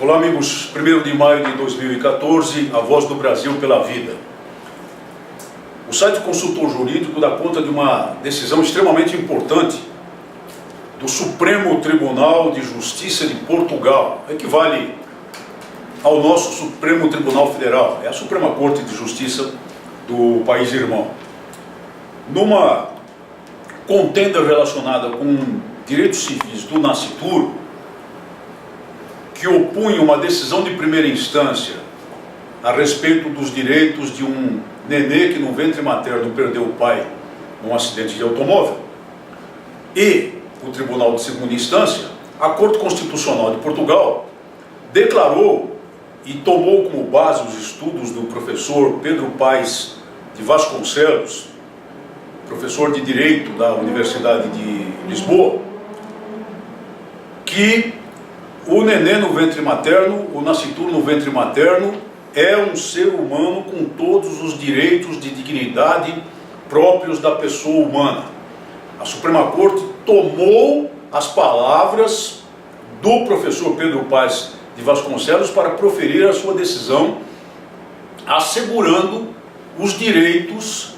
Olá, amigos. 1º de maio de 2014, a Voz do Brasil pela Vida. O site Consultor Jurídico dá conta de uma decisão extremamente importante do Supremo Tribunal de Justiça de Portugal. Equivale ao nosso Supremo Tribunal Federal. É a Suprema Corte de Justiça do país irmão. Numa contenda relacionada com direitos civis do nascituro, que opunha uma decisão de primeira instância a respeito dos direitos de um nenê que no ventre materno perdeu o pai num acidente de automóvel, e o Tribunal de Segunda Instância, a Corte Constitucional de Portugal declarou e tomou como base os estudos do professor Pedro Paes de Vasconcelos, professor de Direito da Universidade de Lisboa, que o nenê no ventre materno, o nascituro no ventre materno, é um ser humano com todos os direitos de dignidade próprios da pessoa humana. A Suprema Corte tomou as palavras do professor Pedro Paes de Vasconcelos para proferir a sua decisão, assegurando os direitos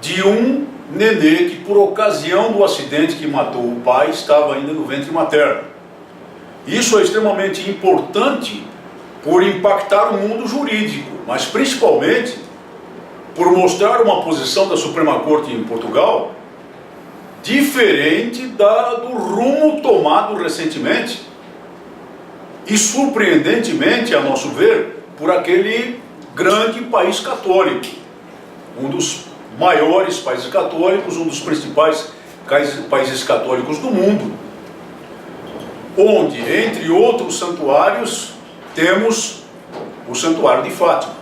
de um nenê que, por ocasião do acidente que matou o pai, estava ainda no ventre materno. Isso é extremamente importante por impactar o mundo jurídico, mas principalmente por mostrar uma posição da Suprema Corte em Portugal diferente do rumo tomado recentemente e, surpreendentemente, a nosso ver, por aquele grande país católico, um dos maiores países católicos, um dos principais países católicos do mundo, onde, entre outros santuários, temos o Santuário de Fátima.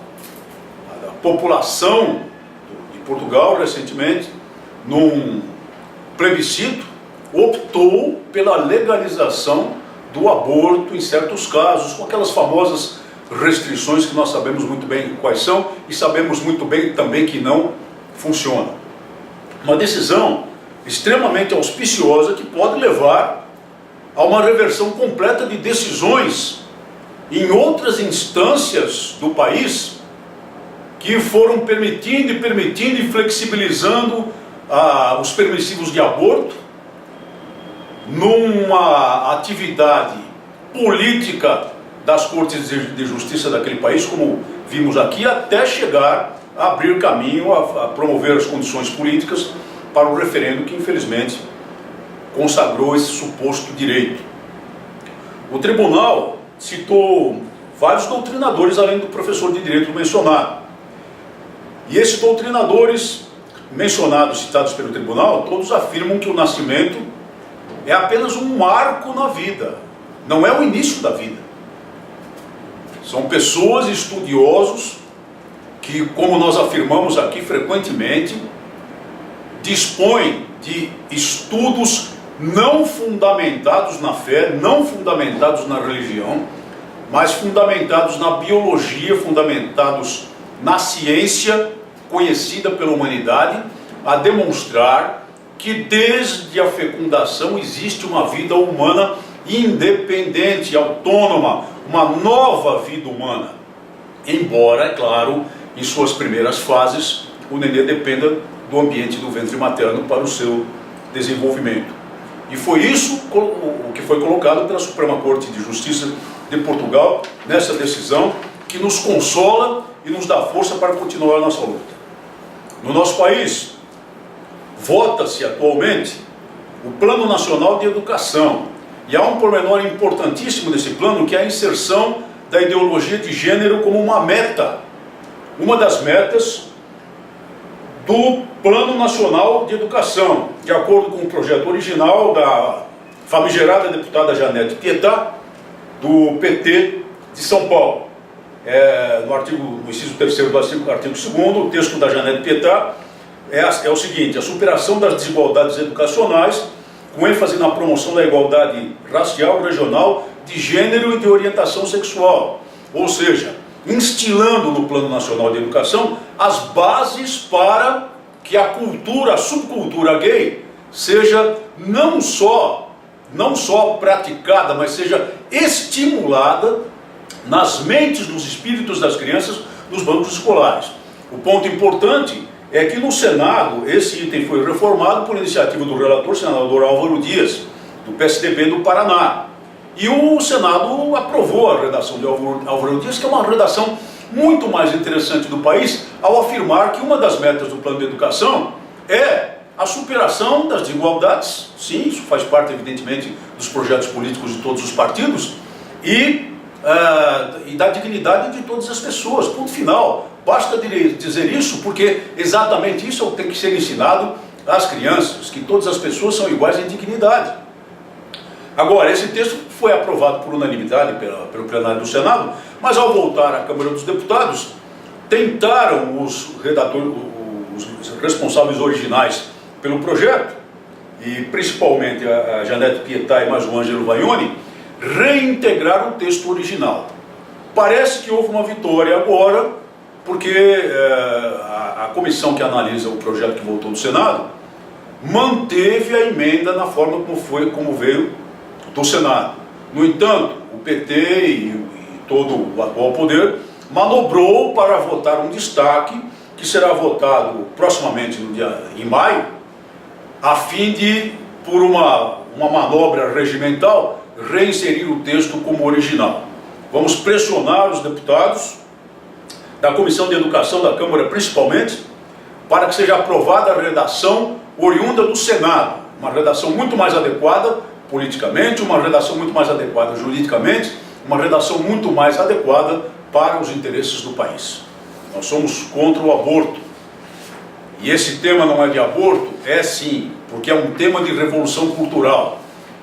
A população de Portugal, recentemente, num plebiscito, optou pela legalização do aborto em certos casos, com aquelas famosas restrições que nós sabemos muito bem quais são e sabemos muito bem também que não funcionam. Uma decisão extremamente auspiciosa que pode levar a uma reversão completa de decisões em outras instâncias do país que foram permitindo e flexibilizando os permissivos de aborto numa atividade política das cortes de justiça daquele país, como vimos aqui, até chegar a abrir caminho, a promover as condições políticas para o referendo que, infelizmente, consagrou esse suposto direito. O tribunal citou vários doutrinadores, além do professor de direito mencionado. E esses doutrinadores mencionados, citados pelo tribunal, todos afirmam que o nascimento é apenas um marco na vida, não é o início da vida. São pessoas, estudiosos, que, como nós afirmamos aqui frequentemente, dispõem de estudos não fundamentados na fé, não fundamentados na religião, mas fundamentados na biologia, fundamentados na ciência conhecida pela humanidade, a demonstrar que desde a fecundação existe uma vida humana independente, autônoma, uma nova vida humana. Embora, é claro, em suas primeiras fases, o nenê dependa do ambiente do ventre materno para o seu desenvolvimento. E foi isso o que foi colocado pela Suprema Corte de Justiça de Portugal nessa decisão, que nos consola e nos dá força para continuar a nossa luta. No nosso país, vota-se atualmente o Plano Nacional de Educação, e há um pormenor importantíssimo desse plano, que é a inserção da ideologia de gênero como uma meta, uma das metas do Plano Nacional de Educação, de acordo com o projeto original da famigerada deputada Janete Pietá, do PT de São Paulo. No inciso 3º do artigo 2º, o texto da Janete Pietá é o seguinte: a superação das desigualdades educacionais, com ênfase na promoção da igualdade racial, regional, de gênero e de orientação sexual. Ou seja, instilando no Plano Nacional de Educação as bases para que a subcultura gay seja não só não só praticada, mas seja estimulada nas mentes dos espíritos das crianças nos bancos escolares. O ponto importante é que no Senado esse item foi reformado por iniciativa do relator, senador Álvaro Dias, do PSDB do Paraná. E o Senado aprovou a redação de Álvaro Dias, que é uma redação muito mais interessante do país, ao afirmar que uma das metas do plano de educação é a superação das desigualdades. Sim, isso faz parte, evidentemente, dos projetos políticos de todos os partidos, e da dignidade de todas as pessoas. Ponto final. Basta dizer isso, porque exatamente isso é o que tem que ser ensinado às crianças, que todas as pessoas são iguais em dignidade. Agora, esse texto foi aprovado por unanimidade pelo plenário do Senado, mas ao voltar à Câmara dos Deputados, tentaram os redatores, os responsáveis originais pelo projeto, e principalmente a Janete Pietá e mais o Ângelo Vaioni, reintegrar o texto original. Parece que houve uma vitória agora, porque a comissão que analisa o projeto que voltou do Senado manteve a emenda na forma como veio do Senado. No entanto, o PT e todo o atual poder manobrou para votar um destaque que será votado proximamente em maio, a fim de, por uma manobra regimental, reinserir o texto como original. Vamos pressionar os deputados da Comissão de Educação da Câmara, principalmente, para que seja aprovada a redação oriunda do Senado, uma redação muito mais adequada politicamente, uma redação muito mais adequada juridicamente, uma redação muito mais adequada para os interesses do país. Nós somos contra o aborto. E esse tema não é de aborto? É sim, porque é um tema de revolução cultural.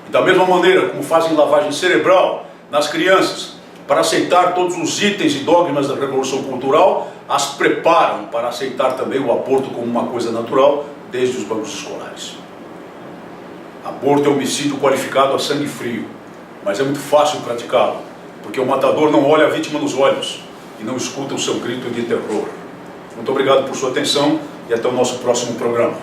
E da mesma maneira como fazem lavagem cerebral nas crianças para aceitar todos os itens e dogmas da revolução cultural, as preparam para aceitar também o aborto como uma coisa natural desde os bancos escolares. Aborto é homicídio qualificado a sangue frio, mas é muito fácil praticá-lo, porque o matador não olha a vítima nos olhos e não escuta o seu grito de terror. Muito obrigado por sua atenção e até o nosso próximo programa.